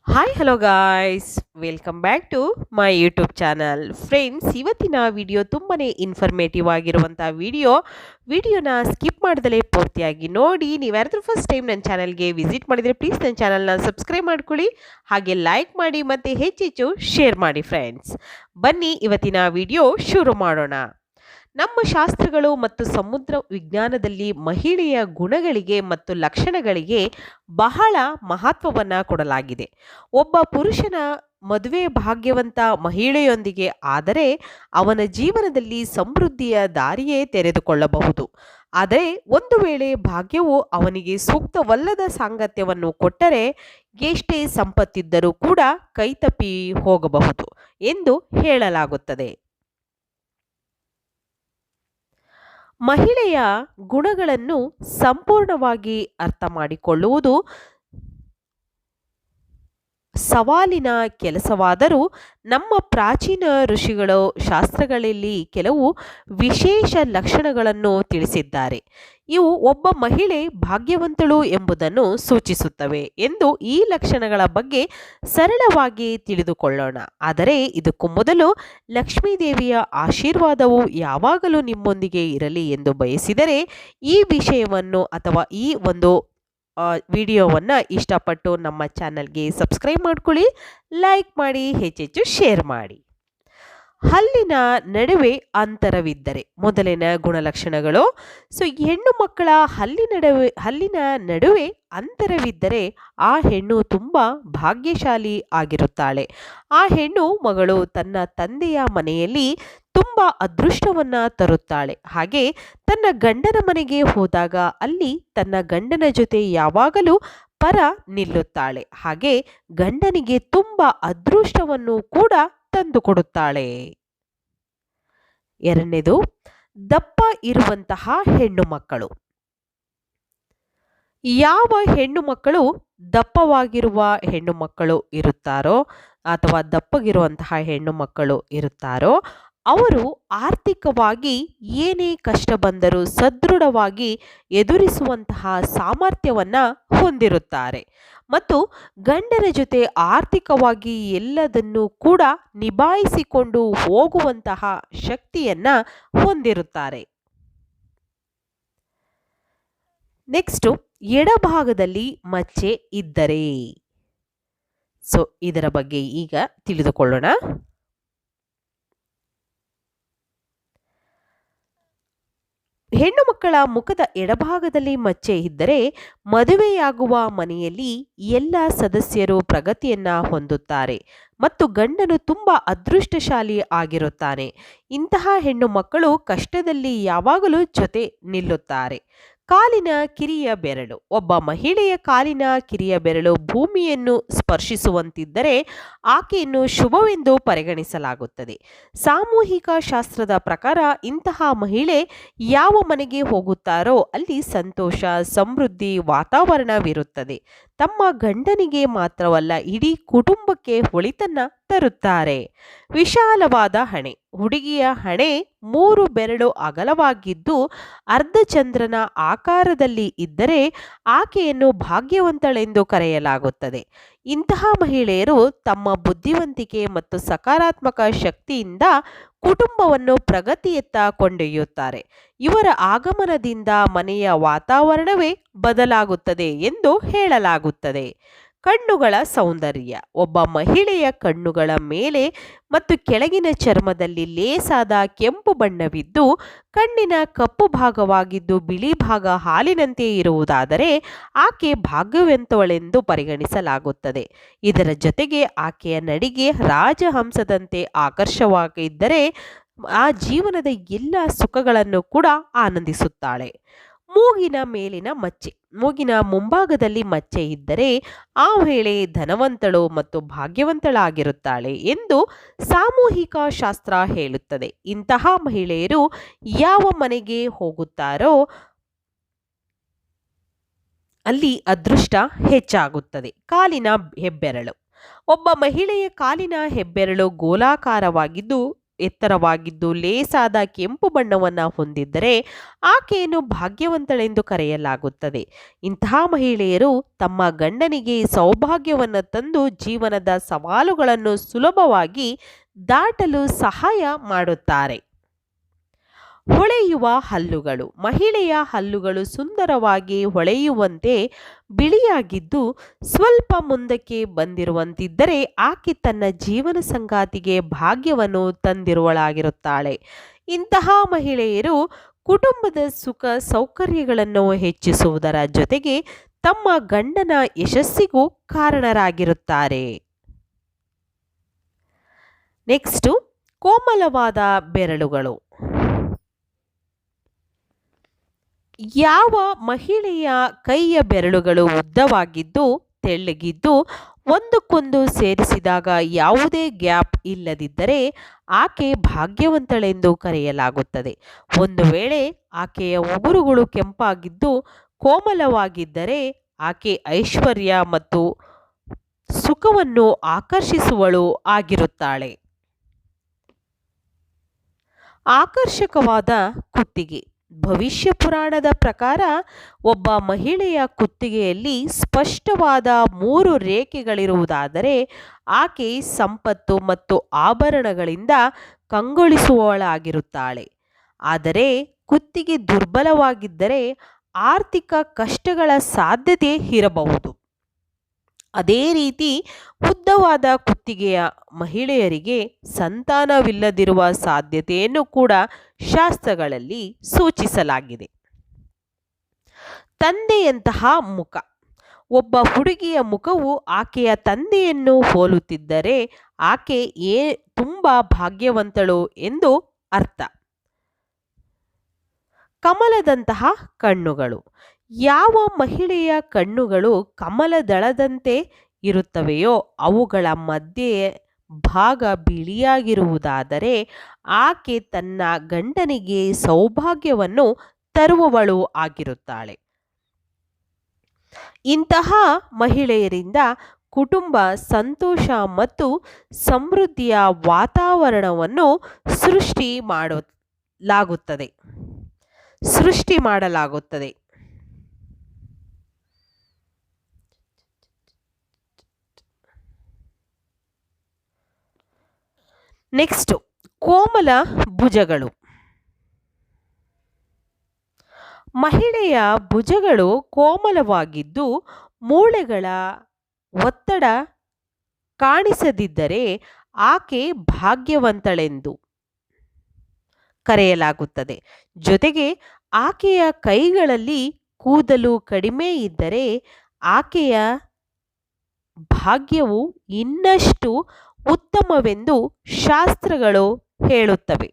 Hi hello guys, welcome back to my YouTube channel. Friends, ಇವತ್ತಿನ video ತುಂಬಾನೇ informative ಆಗಿರುವಂಥ ವಿಡಿಯೋನ ಸ್ಕಿಪ್ ಮಾಡ್ದಲೇ ಪೂರ್ತಿಯಾಗಿ ನೋಡಿ. ನೀವ್ಯಾರಾದ್ರೂ ಫಸ್ಟ್ ಟೈಮ್ ನನ್ನ ಚಾನಲ್ಗೆ ವಿಸಿಟ್ ಮಾಡಿದರೆ ಪ್ಲೀಸ್ ನನ್ನ ಚಾನಲ್ನ ಸಬ್ಸ್ಕ್ರೈಬ್ ಮಾಡ್ಕೊಳ್ಳಿ, ಹಾಗೆ ಲೈಕ್ ಮಾಡಿ ಮತ್ತು ಹೆಚ್ಚೆಚ್ಚು ಶೇರ್ ಮಾಡಿ. ಫ್ರೆಂಡ್ಸ್, ಬನ್ನಿ ಇವತ್ತಿನ ವಿಡಿಯೋ ಶುರು ಮಾಡೋಣ. ನಮ್ಮ ಶಾಸ್ತ್ರಗಳು ಮತ್ತು ಸಮುದ್ರ ವಿಜ್ಞಾನದಲ್ಲಿ ಮಹಿಳೆಯ ಗುಣಗಳಿಗೆ ಮತ್ತು ಲಕ್ಷಣಗಳಿಗೆ ಬಹಳ ಮಹತ್ವವನ್ನು ಕೊಡಲಾಗಿದೆ. ಒಬ್ಬ ಪುರುಷನ ಮದುವೆ ಭಾಗ್ಯವಂತ ಮಹಿಳೆಯೊಂದಿಗೆ ಆದರೆ ಅವನ ಜೀವನದಲ್ಲಿ ಸಮೃದ್ಧಿಯ ದಾರಿಯೇ ತೆರೆದುಕೊಳ್ಳಬಹುದು. ಆದರೆ ಒಂದು ವೇಳೆ ಭಾಗ್ಯವು ಅವನಿಗೆ ಸೂಕ್ತವಲ್ಲದ ಸಾಂಗತ್ಯವನ್ನು ಕೊಟ್ಟರೆ ಎಷ್ಟೇ ಸಂಪತ್ತಿದ್ದರೂ ಕೂಡ ಕೈತಪ್ಪಿ ಹೋಗಬಹುದು ಎಂದು ಹೇಳಲಾಗುತ್ತದೆ. ಮಹಿಳೆಯ ಗುಣಗಳನ್ನು ಸಂಪೂರ್ಣವಾಗಿ ಅರ್ಥ ಮಾಡಿಕೊಳ್ಳುವುದು ಸವಾಲಿನ ಕೆಲಸವಾದರೂ ನಮ್ಮ ಪ್ರಾಚೀನ ಋಷಿಗಳು ಶಾಸ್ತ್ರಗಳಲ್ಲಿ ಕೆಲವು ವಿಶೇಷ ಲಕ್ಷಣಗಳನ್ನು ತಿಳಿಸಿದ್ದಾರೆ. ಇವು ಒಬ್ಬ ಮಹಿಳೆ ಭಾಗ್ಯವಂತಳು ಎಂಬುದನ್ನು ಸೂಚಿಸುತ್ತವೆ ಎಂದು ಈ ಲಕ್ಷಣಗಳ ಬಗ್ಗೆ ಸರಳವಾಗಿ ತಿಳಿದುಕೊಳ್ಳೋಣ. ಆದರೆ ಇದಕ್ಕೂ ಮೊದಲು ಲಕ್ಷ್ಮೀದೇವಿಯ ಆಶೀರ್ವಾದವು ಯಾವಾಗಲೂ ನಿಮ್ಮೊಂದಿಗೆ ಇರಲಿ ಎಂದು ಬಯಸಿದರೆ ಈ ವಿಷಯವನ್ನು ಅಥವಾ ಈ ಒಂದು ವಿಡಿಯೋವನ್ನು ಇಷ್ಟಪಟ್ಟು ನಮ್ಮ ಚಾನಲ್ಗೆ ಸಬ್ಸ್ಕ್ರೈಬ್ ಮಾಡ್ಕೊಳ್ಳಿ, ಲೈಕ್ ಮಾಡಿ, ಹೆಚ್ಚೆಚ್ಚು ಶೇರ್ ಮಾಡಿ. ಹಲ್ಲಿನ ನಡುವೆ ಅಂತರವಿದ್ದರೆ ಮೊದಲಿನ ಗುಣಲಕ್ಷಣಗಳು. ಹೆಣ್ಣು ಮಕ್ಕಳ ಹಲ್ಲಿನ ನಡುವೆ ಅಂತರವಿದ್ದರೆ ಆ ಹೆಣ್ಣು ತುಂಬ ಭಾಗ್ಯಶಾಲಿ ಆಗಿರುತ್ತಾಳೆ. ಆ ಹೆಣ್ಣು ಮಗಳು ತನ್ನ ತಂದೆಯ ಮನೆಯಲ್ಲಿ ತುಂಬ ಅದೃಷ್ಟವನ್ನ ತರುತ್ತಾಳೆ. ಹಾಗೆ ತನ್ನ ಗಂಡನ ಮನೆಗೆ ಹೋದಾಗ ಅಲ್ಲಿ ತನ್ನ ಗಂಡನ ಜೊತೆ ಯಾವಾಗಲೂ ಪರ ನಿಲ್ಲುತ್ತಾಳೆ. ಹಾಗೆ ಗಂಡನಿಗೆ ತುಂಬ ಅದೃಷ್ಟವನ್ನು ಕೂಡ ತಂದುಕೊಡುತ್ತಾಳೆ. ಎರಡನೇದು, ದಪ್ಪ ಇರುವಂತಹ ಹೆಣ್ಣು ಮಕ್ಕಳು. ಯಾವ ಹೆಣ್ಣು ಮಕ್ಕಳು ದಪ್ಪವಾಗಿರುವ ಹೆಣ್ಣು ಮಕ್ಕಳು ಇರುತ್ತಾರೋ ಅಥವಾ ದಪ್ಪಗಿರುವಂತಹ ಹೆಣ್ಣು ಮಕ್ಕಳು ಇರುತ್ತಾರೋ ಅವರು ಆರ್ಥಿಕವಾಗಿ ಏನೇ ಕಷ್ಟ ಬಂದರೂ ಸದೃಢವಾಗಿ ಎದುರಿಸುವಂತಹ ಸಾಮರ್ಥ್ಯವನ್ನು ಹೊಂದಿರುತ್ತಾರೆ ಮತ್ತು ಗಂಡನ ಜೊತೆ ಆರ್ಥಿಕವಾಗಿ ಎಲ್ಲದನ್ನು ಕೂಡ ನಿಭಾಯಿಸಿಕೊಂಡು ಹೋಗುವಂತಹ ಶಕ್ತಿಯನ್ನು ಹೊಂದಿರುತ್ತಾರೆ. ನೆಕ್ಸ್ಟು, ಎಡಭಾಗದಲ್ಲಿ ಮಚ್ಚೆ ಇದ್ದರೆ. ಇದರ ಬಗ್ಗೆ ಈಗ ತಿಳಿದುಕೊಳ್ಳೋಣ. ಹೆಣ್ಣು ಮಕ್ಕಳ ಮುಖದ ಎಡಭಾಗದಲ್ಲಿ ಮಚ್ಚೆ ಇದ್ದರೆ ಮದುವೆಯಾಗುವ ಮನೆಯಲ್ಲಿ ಎಲ್ಲ ಸದಸ್ಯರು ಪ್ರಗತಿಯನ್ನ ಹೊಂದುತ್ತಾರೆ ಮತ್ತು ಗಂಡನು ತುಂಬ ಅದೃಷ್ಟಶಾಲಿ ಆಗಿರುತ್ತಾನೆ. ಇಂತಹ ಹೆಣ್ಣು ಮಕ್ಕಳು ಕಷ್ಟದಲ್ಲಿ ಯಾವಾಗಲೂ ಜೊತೆ ನಿಲ್ಲುತ್ತಾರೆ. ಕಾಲಿನ ಕಿರಿಯ ಬೆರಳು. ಒಬ್ಬ ಮಹಿಳೆಯ ಕಾಲಿನ ಕಿರಿಯ ಬೆರಳು ಭೂಮಿಯನ್ನು ಸ್ಪರ್ಶಿಸುವಂತಿದ್ದರೆ ಆಕೆಯನ್ನು ಶುಭವೆಂದು ಪರಿಗಣಿಸಲಾಗುತ್ತದೆ. ಸಾಮೂಹಿಕ ಶಾಸ್ತ್ರದ ಪ್ರಕಾರ ಇಂತಹ ಮಹಿಳೆ ಯಾವ ಮನೆಗೆ ಹೋಗುತ್ತಾರೋ ಅಲ್ಲಿ ಸಂತೋಷ, ಸಮೃದ್ಧಿ ವಾತಾವರಣವಿರುತ್ತದೆ. ತಮ್ಮ ಗಂಡನಿಗೆ ಮಾತ್ರವಲ್ಲ ಇಡೀ ಕುಟುಂಬಕ್ಕೆ ಒಳಿತನ್ನ ತರುತ್ತಾರೆ. ವಿಶಾಲವಾದ ಹಣೆ. ಹುಡುಗಿಯ ಹಣೆ 3 ಬೆರಳು ಅಗಲವಾಗಿದ್ದು ಅರ್ಧಚಂದ್ರನ ಆಕಾರದಲ್ಲಿ ಇದ್ದರೆ ಆಕೆಯನ್ನು ಭಾಗ್ಯವಂತಳೆಂದು ಕರೆಯಲಾಗುತ್ತದೆ. ಇಂತಹ ಮಹಿಳೆಯರು ತಮ್ಮ ಬುದ್ಧಿವಂತಿಕೆ ಮತ್ತು ಸಕಾರಾತ್ಮಕ ಶಕ್ತಿಯಿಂದ ಕುಟುಂಬವನ್ನು ಪ್ರಗತಿಯತ್ತ ಕೊಂಡೊಯ್ಯುತ್ತಾರೆ. ಇವರ ಆಗಮನದಿಂದ ಮನೆಯ ವಾತಾವರಣವೇ ಬದಲಾಗುತ್ತದೆ ಎಂದು ಹೇಳಲಾಗುತ್ತದೆ. ಕಣ್ಣುಗಳ ಸೌಂದರ್ಯ. ಒಬ್ಬ ಮಹಿಳೆಯ ಕಣ್ಣುಗಳ ಮೇಲೆ ಮತ್ತು ಕೆಳಗಿನ ಚರ್ಮದಲ್ಲಿ ಲೇಸಾದ ಕೆಂಪು ಬಣ್ಣವಿದ್ದು ಕಣ್ಣಿನ ಕಪ್ಪು ಭಾಗವಾಗಿದ್ದು ಬಿಳಿ ಭಾಗ ಹಾಲಿನಂತೆ ಇರುವುದಾದರೆ ಆಕೆ ಭಾಗ್ಯವಂತಳೆಂದು ಪರಿಗಣಿಸಲಾಗುತ್ತದೆ. ಇದರ ಜೊತೆಗೆ ಆಕೆಯ ನಡಿಗೆ ರಾಜಹಂಸದಂತೆ ಆಕರ್ಷವಾಗಿದ್ದರೆ ಆ ಜೀವನದ ಎಲ್ಲ ಸುಖಗಳನ್ನು ಕೂಡ ಆನಂದಿಸುತ್ತಾಳೆ. ಮೂಗಿನ ಮೇಲಿನ ಮಚ್ಚೆ. ಮೂಗಿನ ಮುಂಭಾಗದಲ್ಲಿ ಮಚ್ಚೆ ಇದ್ದರೆ ಆ ವೇಳೆ ಧನವಂತಳು ಮತ್ತು ಭಾಗ್ಯವಂತಳಾಗಿರುತ್ತಾಳೆ ಎಂದು ಸಾಮೂಹಿಕ ಶಾಸ್ತ್ರ ಹೇಳುತ್ತದೆ. ಇಂತಹ ಮಹಿಳೆಯರು ಯಾವ ಮನೆಗೆ ಹೋಗುತ್ತಾರೋ ಅಲ್ಲಿ ಅದೃಷ್ಟ ಹೆಚ್ಚಾಗುತ್ತದೆ. ಕಾಲಿನ ಹೆಬ್ಬೆರಳು. ಒಬ್ಬ ಮಹಿಳೆಯ ಕಾಲಿನ ಹೆಬ್ಬೆರಳು ಗೋಲಾಕಾರವಾಗಿದ್ದು ಎತ್ತರವಾಗಿದ್ದು ಲೇಸಾದ ಕೆಂಪು ಬಣ್ಣವನ್ನು ಹೊಂದಿದ್ದರೆ ಆಕೆಯನ್ನು ಭಾಗ್ಯವಂತಳೆಂದು ಕರೆಯಲಾಗುತ್ತದೆ. ಇಂತಹ ಮಹಿಳೆಯರು ತಮ್ಮ ಗಂಡನಿಗೆ ಸೌಭಾಗ್ಯವನ್ನು ತಂದು ಜೀವನದ ಸವಾಲುಗಳನ್ನು ಸುಲಭವಾಗಿ ದಾಟಲು ಸಹಾಯ ಮಾಡುತ್ತಾರೆ. ಹೊಳೆಯುವ ಹಲ್ಲುಗಳು. ಮಹಿಳೆಯ ಹಲ್ಲುಗಳು ಸುಂದರವಾಗಿ ಹೊಳೆಯುವಂತೆ ಬಿಳಿಯಾಗಿದ್ದು ಸ್ವಲ್ಪ ಮುಂದಕ್ಕೆ ಬಂದಿರುವಂತಿದ್ದರೆ ಆಕೆ ತನ್ನ ಜೀವನ ಸಂಗಾತಿಗೆ ಭಾಗ್ಯವನ್ನು ತಂದಿರುವಳಾಗಿರುತ್ತಾಳೆ. ಇಂತಹ ಮಹಿಳೆಯರು ಕುಟುಂಬದ ಸುಖ ಸೌಕರ್ಯಗಳನ್ನು ಹೆಚ್ಚಿಸುವುದರ ಜೊತೆಗೆ ತಮ್ಮ ಗಂಡನ ಯಶಸ್ಸಿಗೂ ಕಾರಣರಾಗಿರುತ್ತಾರೆ. ನೆಕ್ಸ್ಟು ಕೋಮಲವಾದ ಬೆರಳುಗಳು. ಯಾವ ಮಹಿಳೆಯ ಕೈಯ ಬೆರಳುಗಳು ಉದ್ದವಾಗಿದ್ದು ತೆಳ್ಳಗಿದ್ದು ಒಂದಕ್ಕೊಂದು ಸೇರಿಸಿದಾಗ ಯಾವುದೇ ಗ್ಯಾಪ್ ಇಲ್ಲದಿದ್ದರೆ ಆಕೆ ಭಾಗ್ಯವಂತಳೆಂದು ಕರೆಯಲಾಗುತ್ತದೆ. ಒಂದು ವೇಳೆ ಆಕೆಯ ಉಗುರುಗಳು ಕೆಂಪಾಗಿದ್ದು ಕೋಮಲವಾಗಿದ್ದರೆ ಆಕೆ ಐಶ್ವರ್ಯ ಮತ್ತು ಸುಖವನ್ನು ಆಕರ್ಷಿಸುವಳು ಆಗಿರುತ್ತಾಳೆ. ಆಕರ್ಷಕವಾದ ಕುತ್ತಿಗೆ. ಭವಿಷ್ಯ ಪುರಾಣದ ಪ್ರಕಾರ ಒಬ್ಬ ಮಹಿಳೆಯ ಕುತ್ತಿಗೆಯಲ್ಲಿ ಸ್ಪಷ್ಟವಾದ 3 ರೇಖೆಗಳಿರುವುದಾದರೆ ಆಕೆ ಸಂಪತ್ತು ಮತ್ತು ಆಭರಣಗಳಿಂದ ಕಂಗೊಳಿಸುವವಳಾಗಿರುತ್ತಾಳೆ. ಆದರೆ ಕುತ್ತಿಗೆ ದುರ್ಬಲವಾಗಿದ್ದರೆ ಆರ್ಥಿಕ ಕಷ್ಟಗಳ ಸಾಧ್ಯತೆ ಇರಬಹುದು. ಅದೇ ರೀತಿ ಉದ್ದವಾದ ಕುತ್ತಿಗೆಯ ಮಹಿಳೆಯರಿಗೆ ಸಂತಾನವಿಲ್ಲದಿರುವ ಸಾಧ್ಯತೆಯನ್ನು ಕೂಡ ಶಾಸ್ತ್ರಗಳಲ್ಲಿ ಸೂಚಿಸಲಾಗಿದೆ. ತಂದೆಯಂತಹ ಮುಖ. ಒಬ್ಬ ಹುಡುಗಿಯ ಮುಖವು ಆಕೆಯ ತಂದೆಯನ್ನು ಹೋಲುತ್ತಿದ್ದರೆ ಆಕೆ ತುಂಬ ಭಾಗ್ಯವಂತಳು ಎಂದು ಅರ್ಥ. ಕಮಲದಂತಹ ಕಣ್ಣುಗಳು. ಯಾವ ಮಹಿಳೆಯ ಕಣ್ಣುಗಳು ಕಮಲದಳದಂತೆ ಇರುತ್ತವೆಯೋ ಅವುಗಳ ಮಧ್ಯೆ ಭಾಗ ಬಿಳಿಯಾಗಿರುವುದಾದರೆ ಆಕೆ ತನ್ನ ಗಂಡನಿಗೆ ಸೌಭಾಗ್ಯವನ್ನು ತರುವವಳು ಆಗಿರುತ್ತಾಳೆ. ಇಂತಹ ಮಹಿಳೆಯರಿಂದ ಕುಟುಂಬ ಸಂತೋಷ ಮತ್ತು ಸಮೃದ್ಧಿಯ ವಾತಾವರಣವನ್ನು ಸೃಷ್ಟಿ ಮಾಡಲಾಗುತ್ತದೆ. ನೆಕ್ಸ್ಟ್ ಕೋಮಲ ಭುಜಗಳು. ಮಹಿಳೆಯ ಭುಜಗಳು ಕೋಮಲವಾಗಿದ್ದು ಮೂಳೆಗಳ ಒತ್ತಡ ಕಾಣಿಸದಿದ್ದರೆ ಆಕೆ ಭಾಗ್ಯವಂತಳೆಂದು ಕರೆಯಲಾಗುತ್ತದೆ. ಜೊತೆಗೆ ಆಕೆಯ ಕೈಗಳಲ್ಲಿ ಕೂದಲು ಕಡಿಮೆ ಇದ್ದರೆ ಆಕೆಯ ಭಾಗ್ಯವು ಇನ್ನಷ್ಟು ಉತ್ತಮವೆಂದು ಶಾಸ್ತ್ರಗಳು ಹೇಳುತ್ತವೆ.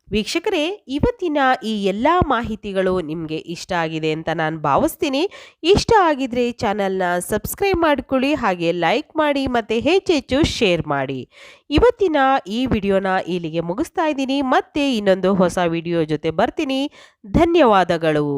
ವೀಕ್ಷಕರೇ, ಇವತ್ತಿನ ಈ ಎಲ್ಲ ಮಾಹಿತಿಗಳು ನಿಮಗೆ ಇಷ್ಟ ಆಗಿದೆ ಅಂತ ನಾನು ಭಾವಿಸ್ತೀನಿ. ಇಷ್ಟ ಆಗಿದ್ರೆ ಚಾನಲ್ನ ಸಬ್ಸ್ಕ್ರೈಬ್ ಮಾಡಿಕೊಳ್ಳಿ, ಹಾಗೆ ಲೈಕ್ ಮಾಡಿ ಮತ್ತು ಹೆಚ್ಚೆಚ್ಚು ಶೇರ್ ಮಾಡಿ. ಇವತ್ತಿನ ಈ ವಿಡಿಯೋನ ಇಲ್ಲಿಗೆ ಮುಗಿಸ್ತಾ ಇದ್ದೀನಿ. ಮತ್ತೆ ಇನ್ನೊಂದು ಹೊಸ ವಿಡಿಯೋ ಜೊತೆ ಬರ್ತೀನಿ. ಧನ್ಯವಾದಗಳು.